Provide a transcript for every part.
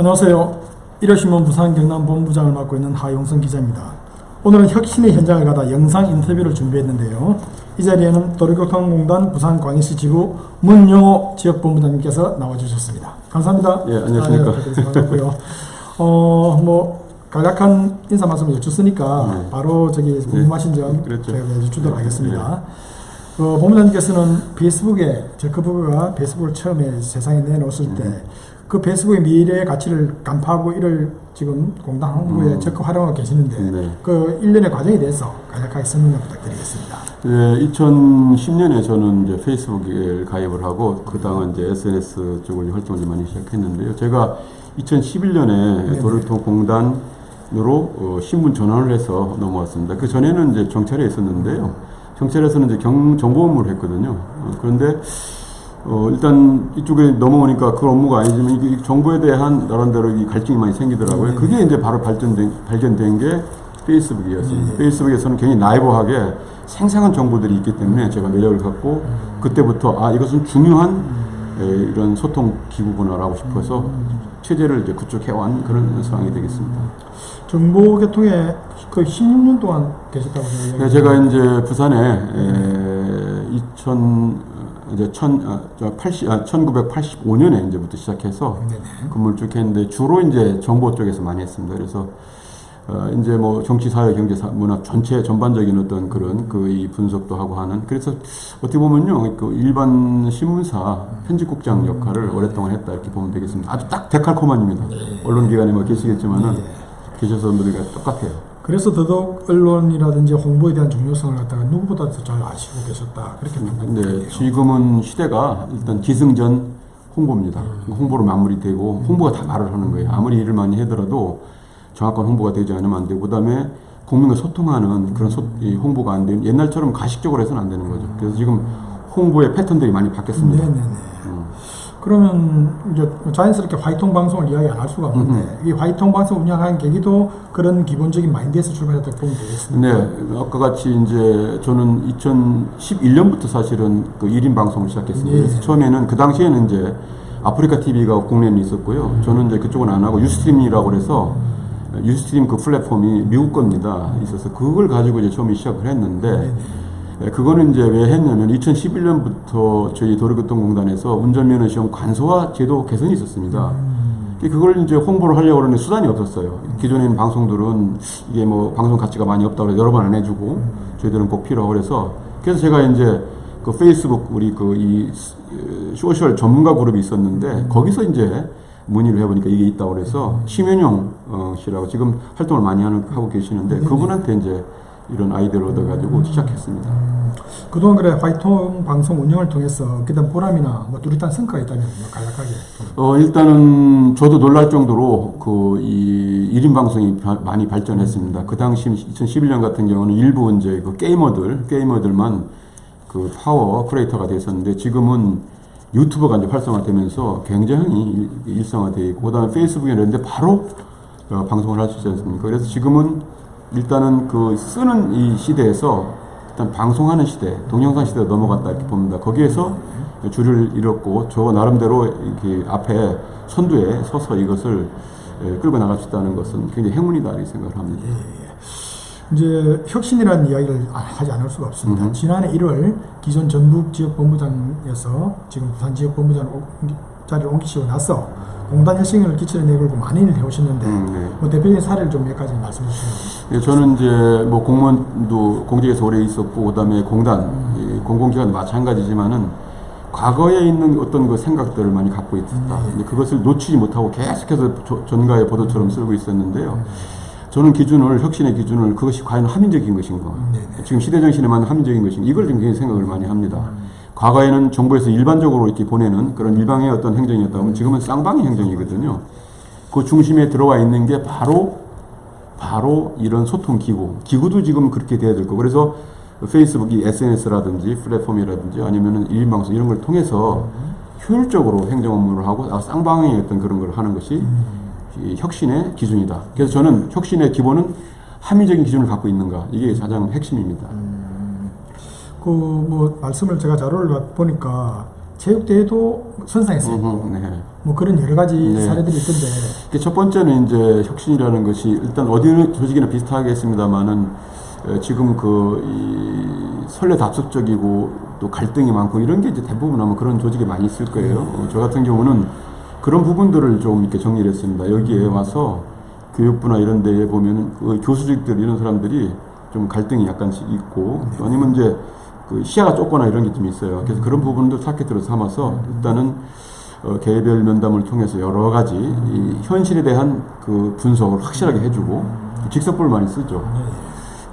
안녕하세요. 일요신문 부산 경남 본부장을 맡고 있는 하용선 기자입니다. 오늘은 혁신의 현장을 가다 영상 인터뷰를 준비했는데요. 이 자리에는 도로교통공단 부산광역시 지부 문영호 지역본부장님께서 나와주셨습니다. 감사합니다. 예, 안녕하십니까. 반갑고요. 간략한 인사 말씀을 여쭙으니까 바로 궁금하신 점 그렇죠. 제가 여쭈도록 하겠습니다. 본부장님께서는 페이스북에 저커버그가 페이스북을 처음에 세상에 내놓았을 때 그 페이스북의 미래의 가치를 간파하고 이를 지금 공단 홍보에 적극 활용하고 계시는데 그 일련의 과정에 대해서 간략하게 설명 부탁드리겠습니다. 네, 2010년에 저는 이제 페이스북에 가입을 하고 그 당은 이제 SNS 쪽을 활동을 많이 시작했는데요. 제가 2011년에 도로교통공단으로 신분 전환을 해서 넘어왔습니다. 그 전에는 이제 경찰에 있었는데요. 경찰에서는 이제 정보 업무를 했거든요. 그런데 일단 이쪽에 넘어오니까 그 업무가 아니지만 이게 정보에 대한 나름대로 이 갈증이 많이 생기더라고요. 그게 이제 바로 발견된 게 페이스북이었습니다. 페이스북에서는 굉장히 나이브하게 생생한 정보들이 있기 때문에 제가 매력을 갖고 그때부터 이것은 중요한 이런 소통 기구구나라고 싶어서 체제를 이제 구축해온 그런 상황이 되겠습니다. 정보계통에 거의 16년 동안 계셨다고 네, 제가 이제 부산에 1985년에 이제부터 시작해서 근무를 쭉 했는데 주로 이제 정보 쪽에서 많이 했습니다. 그래서 이제 뭐 정치, 사회, 경제, 문화 전체 전반적인 어떤 그런 이 분석도 하고 하는 그래서 어떻게 보면요 그 일반 신문사 편집국장 역할을 오랫동안 했다 이렇게 보면 되겠습니다. 아주 딱 데칼코마니입니다. 언론기관에 뭐 계시겠지만은 계셔서 모두가 똑같아요. 그래서 더더욱 언론이라든지 홍보에 대한 중요성을 갖다가 누구보다 더 잘 아시고 계셨다 그렇게 판단돼요. 네, 지금은 시대가 일단 기승전 홍보입니다. 홍보로 마무리되고 홍보가 다 말을 하는 거예요. 아무리 일을 많이 하더라도 정확한 홍보가 되지 않으면 안 되고 그다음에 국민과 소통하는 그런 홍보가 안 되면 옛날처럼 가식적으로 해서는 안 되는 거죠. 그래서 지금 홍보의 패턴들이 많이 바뀌었습니다. 그러면 이제 자연스럽게 화이통 방송을 이야기 안 할 수가 없는데 이 화이통 방송 운영하는 계기도 그런 기본적인 마인드에서 출발했다고 보면 되겠습니다. 네, 아까 같이 이제 저는 2011년부터 사실은 그 1인 방송을 시작했습니다. 그래서 처음에는 그 당시에는 이제 아프리카 TV가 국내에 있었고요. 저는 이제 그쪽은 안 하고 유스트림이라고 해서 유스트림 그 플랫폼이 미국 겁니다. 있어서 그걸 가지고 이제 처음에 시작을 했는데 그거는 이제 왜 했냐면 2011년부터 저희 도로교통공단에서 운전면허 시험 간소화 제도 개선이 있었습니다. 그걸 이제 홍보를 하려고 그러는 수단이 없었어요. 기존에 있는 방송들은 이게 뭐 방송 가치가 많이 없다고 해서 여러 번 안 해주고 저희들은 꼭 필요하고 그래서 제가 이제 그 페이스북 우리 이 소셜 전문가 그룹이 있었는데 거기서 이제 문의를 해보니까 이게 있다고 그래서 심현용 씨라고 지금 활동을 많이 하고 계시는데 그분한테 이제 이런 아이디어를 얻어가지고 시작했습니다. 그동안 그래 화이통 방송 운영을 통해서 그다음 보람이나 뭐 뚜렷한 성과가 있다면 간략하게. 일단은 저도 놀랄 정도로 이 1인 방송이 많이 발전했습니다. 그 당시 2011년 같은 경우는 일부 이제 그 게이머들만 그 파워 크리에이터가 됐었는데 지금은 유튜버가 이제 활성화되면서 굉장히 일상화되어 있고 그다음에 페이스북에 있는데 바로 방송을 할 수 있지 않습니까? 그래서 지금은 일단은 그 쓰는 이 시대에서 일단 방송하는 시대, 동영상 시대로 넘어갔다 이렇게 봅니다. 거기에서 주류를 잃었고 저 나름대로 이렇게 앞에 선두에 서서 이것을 끌고 나갈 수 있다는 것은 굉장히 행운이다 이렇게 생각을 합니다. 이제 혁신이라는 이야기를 하지 않을 수가 없습니다. 지난해 1월 기존 전북 지역본부장에서 지금 부산 지역본부장 자리를 옮기시고 나서 공단 혁신을 끼치는 내걸고 많이 일을 해오셨는데 뭐 대표적인 사례를 좀 몇 가지 말씀해 주시면. 저는 이제 뭐 공무원도 공직에서 오래 있었고 그다음에 공단 공공기관 마찬가지지만은 과거에 있는 어떤 그 생각들을 많이 갖고 있었다. 그것을 놓치지 못하고 계속해서 전가의 보도처럼 쓰고 있었는데요. 저는 혁신의 기준을 그것이 과연 합리적인 것인가. 지금 시대정신에 맞는 합리적인 것인가. 이걸 좀 굉장히 생각을 많이 합니다. 과거에는 정부에서 일반적으로 이렇게 보내는 그런 일방의 어떤 행정이었다면 지금은 쌍방의 행정이거든요. 그 중심에 들어와 있는 게 바로 이런 소통 기구도 지금 그렇게 돼야 될 거고 그래서 페이스북이 SNS라든지 플랫폼이라든지 아니면은 1인 방송 이런 걸 통해서 효율적으로 행정 업무를 하고 쌍방의 어떤 그런 걸 하는 것이 혁신의 기준이다. 그래서 저는 혁신의 기본은 합리적인 기준을 갖고 있는가 이게 가장 핵심입니다. 뭐 말씀을 제가 자료를 보니까 체육대회도 선상했어요. 뭐 그런 여러 가지 네. 사례들이 있던데. 첫 번째는 이제 혁신이라는 것이 일단 어디 조직이나 비슷하겠습니다만은 지금 이 선례 답습적이고 또 갈등이 많고 이런 게 이제 대부분 아마 그런 조직이 많이 있을 거예요. 저 같은 경우는 그런 부분들을 좀 이렇게 정리를 했습니다. 여기에 와서 교육부나 이런 데에 보면은 그 교수직들 이런 사람들이 좀 갈등이 약간씩 있고 또 아니면 이제 그 시야가 좁거나 이런 게 좀 있어요. 그래서 그런 부분도 타겟으로 삼아서 일단은 개별 면담을 통해서 여러 가지 이 현실에 대한 그 분석을 확실하게 해주고 직설법을 많이 쓰죠.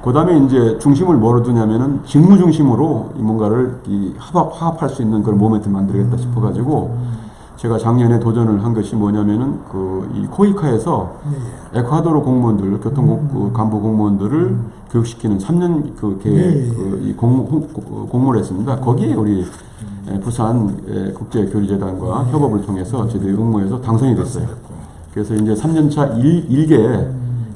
그 다음에 이제 중심을 뭐로 두냐면은 직무 중심으로 이 뭔가를 화합할 수 있는 그런 모멘트를 만들겠다 싶어가지고 제가 작년에 도전을 한 것이 뭐냐면은 이 코이카에서 에콰도르 공무원들, 교통국 간부 공무원들을 교육시키는 3년 그 계획, 공모를 했습니다. 거기에 우리 부산 국제교류재단과 협업을 통해서 저희들이 응모해서 당선이 됐어요. 그래서 이제 3년차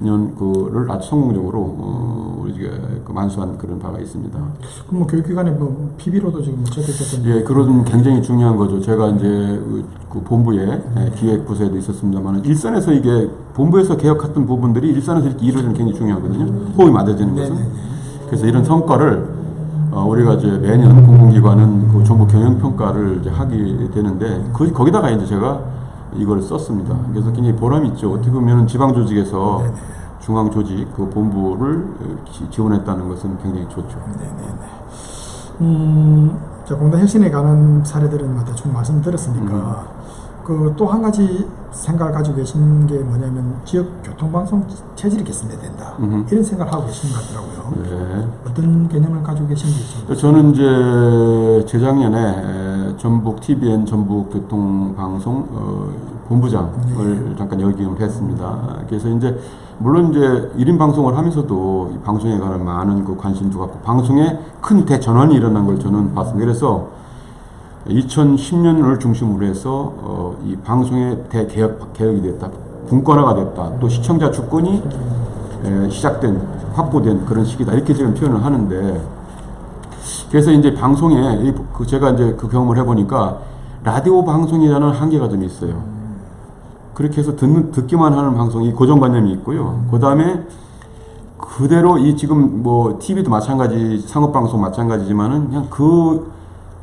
1개년을 아주 성공적으로 우리가 만수한 그런 바가 있습니다. 그럼 뭐 교육기관에 뭐 PB로도 지금 채택됐던. 예, 그런 굉장히 중요한 거죠. 제가 이제 그 본부에 기획부서에도 있었습니다만 일선에서 이게 본부에서 개혁했던 부분들이 일선에서 이렇게 이루어지는 게 굉장히 중요하거든요. 호흡이 맞아지는 것은. 그래서 이런 성과를 우리가 이제 매년 공공기관은 그 정부 경영평가를 이제 하게 되는데 거기다가 이제 제가 이걸 썼습니다. 그래서 굉장히 보람이 있죠. 어떻게 보면 지방조직에서 중앙조직 그 본부를 지원했다는 것은 굉장히 좋죠. 자, 공단 혁신에 관한 사례들은 좀 말씀드렸으니까 그 또 한 가지 생각을 가지고 계신 게 뭐냐면 지역 교통방송 체질이 개선돼야 된다. 이런 생각을 하고 계신 것 같더라고요. 네. 어떤 개념을 가지고 계신지 좀. 저는 이제 재작년에 전북 TVN 전북교통방송 본부장을 잠깐 역임을 했습니다. 그래서 이제 물론 이제 1인 방송을 하면서도 이 방송에 관한 많은 그 관심도 갖고 방송에 큰 대전환이 일어난 걸 저는 봤습니다. 그래서 2010년을 중심으로 해서 이 방송의 대개혁이 됐다. 분권화가 됐다. 또 시청자 주권이 확보된 그런 시기다. 이렇게 지금 표현을 하는데 그래서 이제 방송에 제가 이제 그 경험을 해보니까 라디오 방송이라는 한계가 좀 있어요. 그렇게 해서 듣기만 하는 방송이 고정관념이 있고요. 그 다음에 그대로 이 지금 뭐 TV도 마찬가지, 상업방송 마찬가지지만은 그냥 그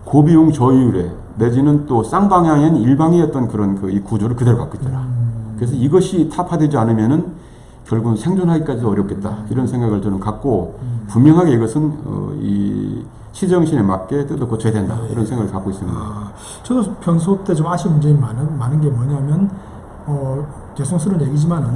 고비용 저율에 내지는 또 쌍방향인 일방이었던 그런 이 구조를 그대로 갖고 있더라. 그래서 이것이 타파되지 않으면은 결국은 생존하기까지도 어렵겠다. 이런 생각을 저는 갖고 분명하게 이것은 이 시정신에 맞게 뜯어 고쳐야 된다. 이런 생각을 갖고 있습니다. 저도 평소 때 좀 아쉬운 문제가 많은 게 뭐냐면 죄송스러운 얘기지만은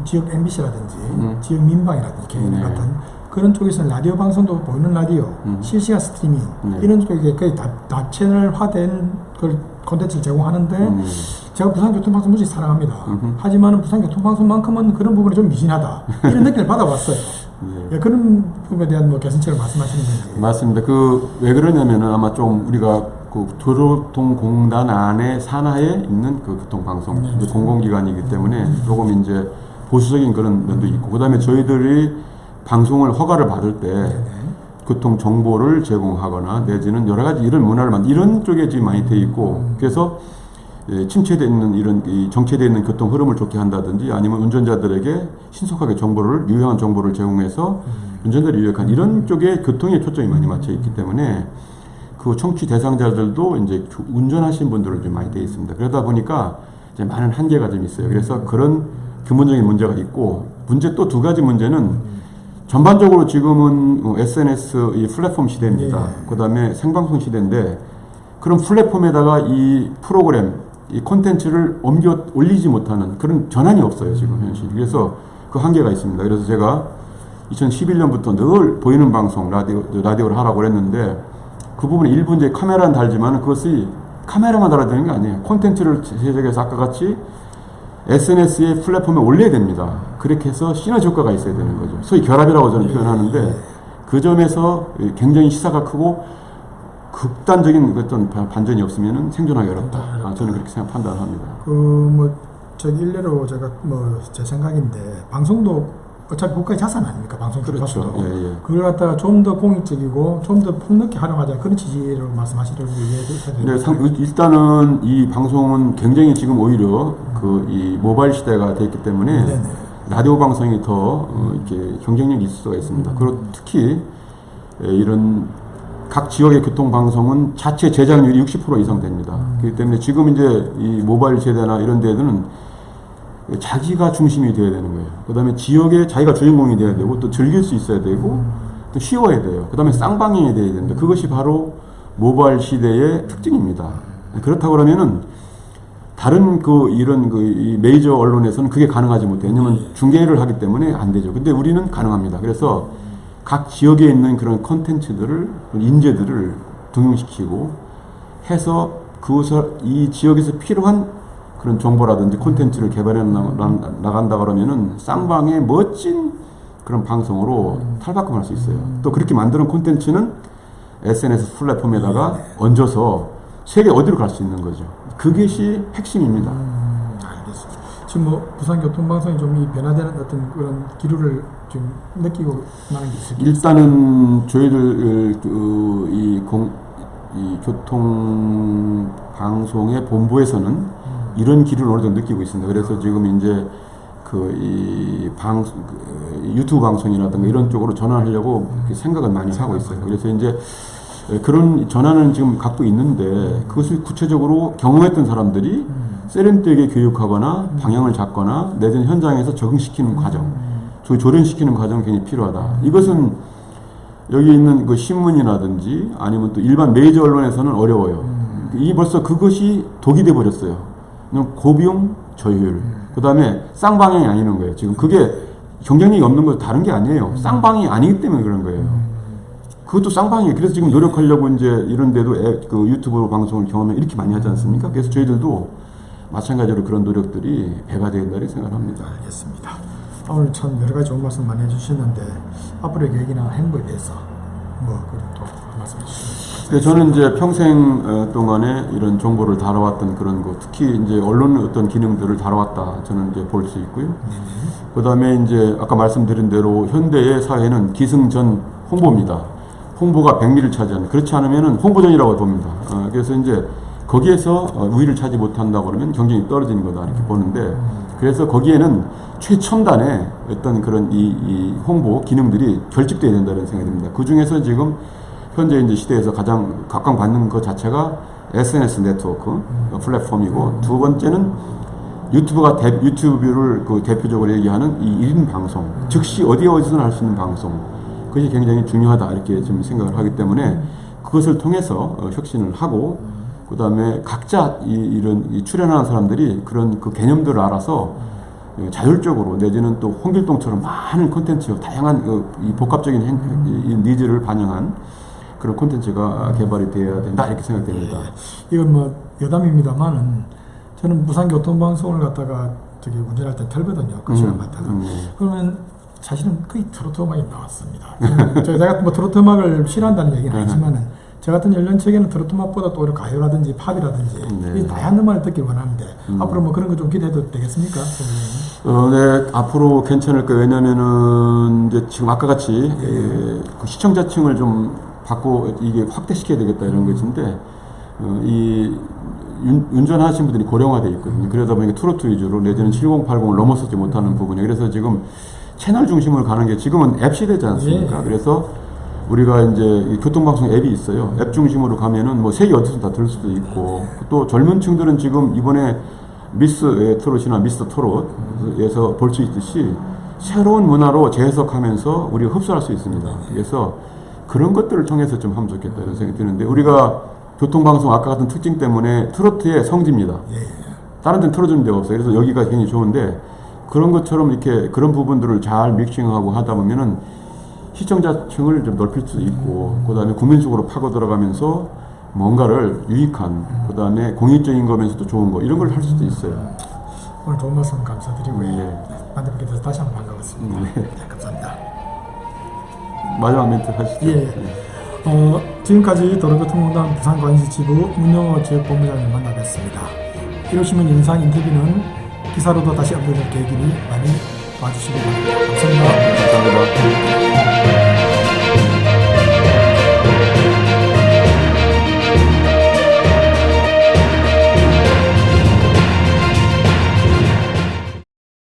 지역 MBC라든지 지역 민방이라든지 개인 같은 그런 쪽에서는 라디오 방송도 보이는 라디오, 실시간 스트리밍 이런 쪽에 거의 다 채널화된 그 콘텐츠를 제공하는데 제가 부산교통방송 무지 사랑합니다. 하지만 부산교통방송만큼은 그런 부분이 좀 미진하다. 이런 느낌을 받아왔어요. 예, 그런 부분에 대한 뭐 개선책을 말씀하시는 건지. 맞습니다. 왜 그러냐면은 아마 좀 우리가 그 도로통공단 안에 산하에 있는 그 교통방송 공공기관이기 때문에 조금 이제 보수적인 그런 면도 있고 그다음에 저희들이 방송을 허가를 받을 때 교통 정보를 제공하거나 내지는 여러 가지 이런 문화를 이런 쪽에 지금 많이 돼 있고 그래서 침체되어 있는 이런 정체되어 있는 교통 흐름을 좋게 한다든지 아니면 운전자들에게 신속하게 유용한 정보를 제공해서 운전자를 유익한 이런 쪽에 교통에 초점이 많이 맞춰 있기 때문에 그 청취 대상자들도 이제 운전하신 분들은 좀 많이 되어 있습니다. 그러다 보니까 이제 많은 한계가 좀 있어요. 그래서 그런 근본적인 문제가 있고 문제 또 두 가지 문제는 전반적으로 지금은 SNS 이 플랫폼 시대입니다. 그다음에 생방송 시대인데 그런 플랫폼에다가 이 프로그램, 이 콘텐츠를 옮겨 올리지 못하는 그런 전환이 없어요, 지금 현실. 그래서 그 한계가 있습니다. 그래서 제가 2011년부터 늘 보이는 방송, 라디오를 하라고 했는데 그 부분에 일부 이제 카메라는 달지만 그것이 카메라만 달아야 되는 게 아니에요. 콘텐츠를 제작해서 아까 같이 SNS의 플랫폼에 올려야 됩니다. 그렇게 해서 시너지 효과가 있어야 되는 거죠. 소위 결합이라고 저는 표현하는데 그 점에서 굉장히 시사가 크고 극단적인 어떤 반전이 없으면 생존하기 어렵다. 저는 그렇게 판단합니다. 일례로 제가 제 생각인데 방송도 어차피 국가의 자산 아닙니까? 방송 그렇죠. 교과서도. 예, 예. 그걸 갖다가 좀 더 공익적이고 좀 더 폭넓게 활용하자 그런 취지로 말씀하시려고 네, 일단은 이 방송은 굉장히 지금 오히려 그 이 모바일 시대가 됐기 때문에 네네. 라디오 방송이 더 이렇게 경쟁력이 있을 수가 있습니다. 그리고 특히 이런 각 지역의 교통 방송은 자체 제작률이 60% 이상 됩니다. 그렇기 때문에 지금 이제 이 모바일 세대나 이런 데들은 자기가 중심이 돼야 되는 거예요. 그 다음에 지역에 자기가 주인공이 돼야 되고 또 즐길 수 있어야 되고 또 쉬워야 돼요. 그 다음에 쌍방향이 돼야 된다. 그것이 바로 모바일 시대의 특징입니다. 그렇다고 그러면은 다른 이런 이 메이저 언론에서는 그게 가능하지 못해요. 왜냐면 중계를 하기 때문에 안 되죠. 근데 우리는 가능합니다. 그래서 각 지역에 있는 그런 컨텐츠들을, 인재들을 등용시키고 해서 그것을 이 지역에서 필요한 그런 정보라든지 콘텐츠를 개발해 나간다 그러면은 쌍방의 멋진 그런 방송으로 탈바꿈할 수 있어요. 또 그렇게 만드는 콘텐츠는 SNS 플랫폼에다가 얹어서 세계 어디로 갈 수 있는 거죠. 그것이 핵심입니다. 알겠습니다. 지금 뭐 부산교통방송이 좀 이 변화되는 어떤 그런 기류를 좀 느끼고 나는 게 있습니다. 일단은 저희들 이 교통 방송의 본부에서는 이런 기류를 어느 정도 느끼고 있습니다. 그래서 지금 이제 유튜브 방송이라든가 이런 쪽으로 전환하려고 생각은 많이 하고 있어요. 그래서 이제 그런 전환은 지금 갖고 있는데 그것을 구체적으로 경험했던 사람들이 세련되게 교육하거나 방향을 잡거나 내지는 현장에서 적응시키는 과정, 조련시키는 과정이 굉장히 필요하다. 이것은 여기 있는 그 신문이라든지 아니면 또 일반 메이저 언론에서는 어려워요. 이 벌써 그것이 독이 돼 버렸어요. 고비용 저효율. 그 다음에 쌍방향이 아니는 거예요. 지금 그게 경쟁력이 없는 거 다른 게 아니에요. 쌍방이 아니기 때문에 그런 거예요. 그것도 쌍방이에요. 그래서 지금 노력하려고 이제 이런 데도 유튜브로 방송을 경험해 이렇게 많이 하지 않습니까? 그래서 저희들도 마찬가지로 그런 노력들이 배가 되어야 된다고 생각합니다. 알겠습니다. 오늘 참 여러 가지 좋은 말씀 많이 해주셨는데 앞으로의 계획이나 행보에 대해서 뭐 그런 또 말씀해 주시면. 저는 이제 평생 동안에 이런 정보를 다뤄왔던 그런 거, 특히 이제 언론의 어떤 기능들을 다뤄왔다. 저는 이제 볼 수 있고요. 그 다음에 이제 아까 말씀드린 대로 현대의 사회는 기승전 홍보입니다. 홍보가 백미를 차지하는, 그렇지 않으면은 홍보전이라고 봅니다. 그래서 이제 거기에서 우위를 차지 못한다 그러면 경쟁이 떨어지는 거다 이렇게 보는데, 그래서 거기에는 최첨단의 어떤 그런 이 홍보 기능들이 결집돼야 된다는 생각이 듭니다. 그 중에서 지금 현재 이제 시대에서 가장 각광받는 것 자체가 SNS 네트워크 플랫폼이고, 두 번째는 유튜브를 대표적으로 얘기하는 이 1인 방송, 즉시 어디서나 할 수 있는 방송, 그것이 굉장히 중요하다 이렇게 좀 생각을 하기 때문에 그것을 통해서 혁신을 하고, 그 다음에 각자 이런 출연하는 사람들이 그런 그 개념들을 알아서 자율적으로 내지는 또 홍길동처럼 많은 콘텐츠, 다양한 이 복합적인 이 니즈를 반영한 그런 콘텐츠가 개발이 되어야 된다 이렇게 생각됩니다. 이건 뭐 여담입니다만은 저는 부산교통방송을 갖다가 저기 운전할 때 틀거든요. 그 시간마다가. 그러면 사실은 거의 트로트 음악이 나왔습니다. 제가 뭐 트로트 음악을 싫어한다는 얘기는 아니지만은 저 같은 연령층에는 트로트 음악보다 또 가요라든지 팝이라든지 다양한 음악을 듣길 원하는데 앞으로 뭐 그런 거 좀 기대해도 되겠습니까? 네, 앞으로 괜찮을 거예요. 왜냐면은 이제 지금 아까 같이 그 시청자층을 좀 이게 확대시켜야 되겠다 이런 것인데, 운전하시는 분들이 고령화되어 있거든요. 그러다 보니까 트로트 위주로 내지는 7080을 넘어서지 못하는 부분이, 그래서 지금 채널 중심으로 가는 게 지금은 앱 시대지 않습니까? 그래서 우리가 이제 교통방송 앱이 있어요. 앱 중심으로 가면은 뭐 세계 어디서 다 들을 수도 있고, 또 젊은 층들은 지금 이번에 미스 트롯이나 미스터 트롯에서 볼 수 있듯이 새로운 문화로 재해석하면서 우리가 흡수할 수 있습니다. 그래서 그런 것들을 통해서 좀 하면 좋겠다 이런 생각이 드는데, 우리가 교통방송 아까 같은 특징 때문에 트로트의 성지입니다. 다른 데는 틀어주는 데가 없어요. 그래서 여기가 굉장히 좋은데, 그런 것처럼 이렇게 그런 부분들을 잘 믹싱하고 하다 보면은 시청자층을 좀 넓힐 수 있고, 그 다음에 국민 속으로 파고 들어가면서 뭔가를 유익한, 그 다음에 공익적인 거면서도 좋은 거, 이런 걸 할 수도 있어요. 오늘 좋은 말씀 감사드리고요. 만나뵙게 돼서 다시 한번 반가웠습니다. 감사합니다. 마지막 멘트 하시죠. 지금까지 도로교통공단 부산광역지부 문영호 지역본부장님 만나뵀습니다. 이러시면 영상 인터뷰는 기사로도 다시 업로드될 계획이니 많이 봐주시기 바랍니다. 감사합니다. 감사합니다.